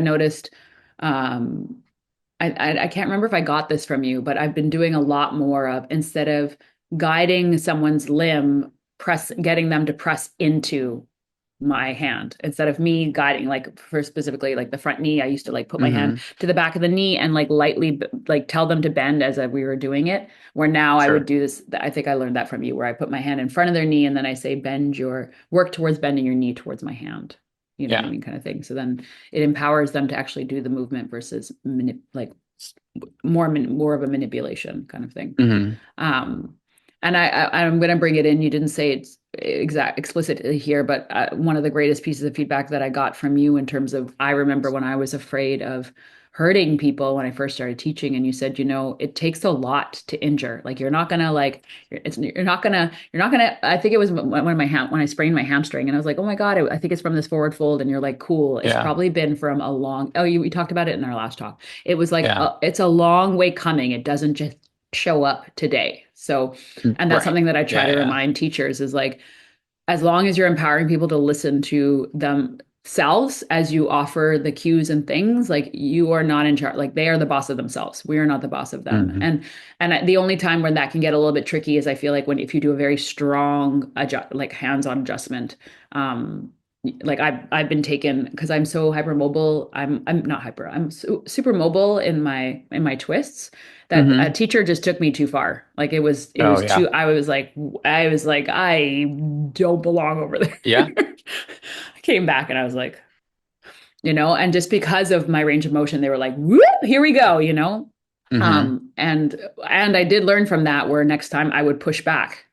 noticed, um, I can't remember if I got this from you, but I've been doing a lot more of, instead of guiding someone's limb, getting them to press into my hand instead of me guiding, like for specifically like the front knee. I used to like put my hand Hmm. to the back of the knee and like lightly like tell them to bend as we were doing it. Where now I would Sure. do this. I think I learned that from you, where I put my hand in front of their knee and then I say, work towards bending your knee towards my hand. You know what I Yeah. mean, kind of thing. So then it empowers them to actually do the movement versus like more of a manipulation kind of thing. Hmm. Um, and I'm going to bring it in. You didn't say it's explicitly here, but one of the greatest pieces of feedback that I got from you in terms of, I remember when I was afraid of hurting people when I first started teaching, and you said, it takes a lot to injure. Like you're not gonna like, you're not gonna. I think it was when I sprained my hamstring, and I was like, oh my God, I think it's from this forward fold, and you're like, cool. It's Yeah. probably been from a long. Oh, we talked about it in our last talk. It was like Yeah. it's a long way coming. It doesn't just show up today. So, and that's Right. something that I try Yeah. to Yeah. remind teachers is like, as long as you're empowering people to listen to themselves as you offer the cues and things, like you are not in charge. Like they are the boss of themselves. We are not the boss of them. Hmm. And the only time when that can get a little bit tricky is, I feel like, when if you do a very strong like hands-on adjustment. Like I've been taken because I'm so hypermobile. I'm not hyper. I'm super mobile in my twists, that a Hmm. teacher just took me too far. Like it Oh was too, yeah. I was like, I don't belong over there. Yeah. I came back and I was like, and just because of my range of motion, they were like, whoop, here we go. Hmm. And I did learn from that, where next time I would push back.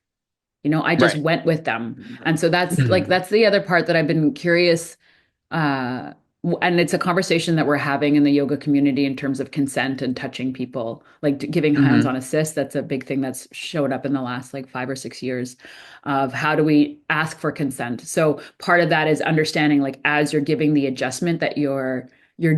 I just Right. went with them. And so Mhm. that's the other part that I've been curious, uh, and it's a conversation that we're having in the yoga community in terms of consent and touching people, like giving hands-on Hmm. assist. That's a big thing that's showed up in the last like 5 or 6 years of how do we ask for consent. So part of that is understanding, like, as you're giving the adjustment, that you're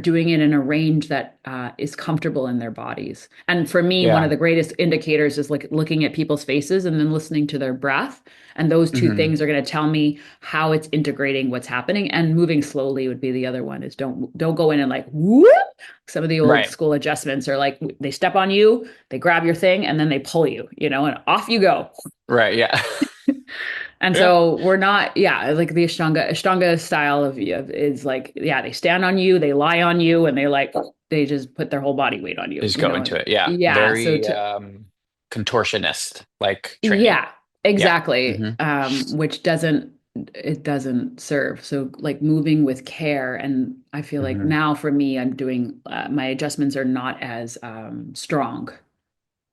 doing it in a range that is comfortable in their bodies. And for me, one of Yeah. the greatest indicators is like looking at people's faces and then listening to their breath. And those two Hmm. things are going to tell me how it's integrating what's happening. And moving slowly would be the other one, is don't go in and like whoop. Some of the old Right. school adjustments are like they step on you, they grab your thing, and then they pull you, and off you go. Right. Yeah. And Yeah. so we're not, yeah, like the Ashtanga style of is like, yeah, they stand on you, they lie on you, and they just put their whole body weight on you, Just go into it. Yeah. Yeah. So Very to contortionist like training. Yeah, Yeah. exactly. Hmm. Which doesn't serve. So like moving with care, and I feel like Hmm. now for me, I'm doing my adjustments are not as strong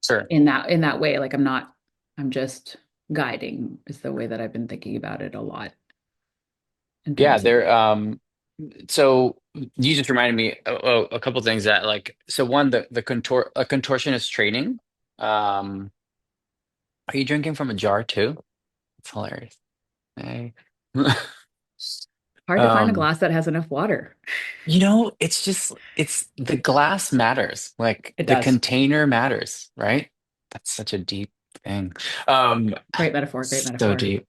Sure. in that way. Like I'm just guiding is the way that I've been thinking about it a lot in Yeah. terms of. So you just reminded me a couple things that like, so one, the a contortionist training. Um, are you drinking from a jar too? It's hilarious. Hey. Hard to find a Um, glass that has enough water. it's just it's the glass matters. Like It the does. container matters, right? That's such a deep thing. Um, Great metaphor, great so metaphor. deep.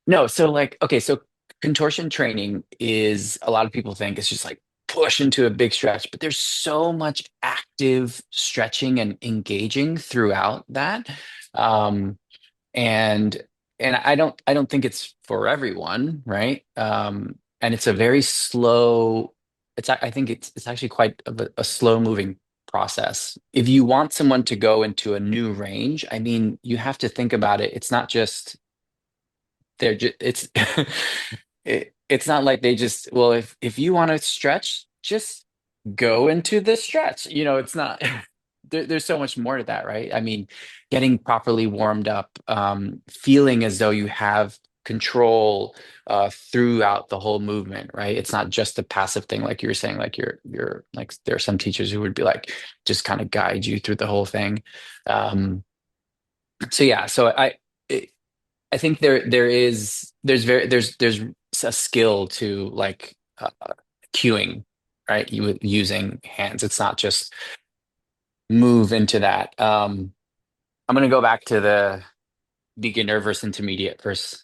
No, so like okay, so contortion training is a lot of people think it's just like push into a big stretch, but there's so much active stretching and engaging throughout that. Um, and I don't think it's for everyone, right? And it's a very slow. I think it's actually quite a slow moving process. If you want someone to go into a new range, I mean, you have to think about it. It's not just they're just it's it's not like they just, well, if you want to stretch, just go into the stretch. It's not there's so much more to that, right? I mean, getting properly warmed up, feeling as though you have control throughout the whole movement, right? It's not just a passive thing, like you were saying, like you're like there are some teachers who would be like just kind of guide you through the whole thing. So yeah, I think there's a skill to like cueing, right? You using hands. It's not just move into that. I'm gonna go back to the beginner versus intermediate versus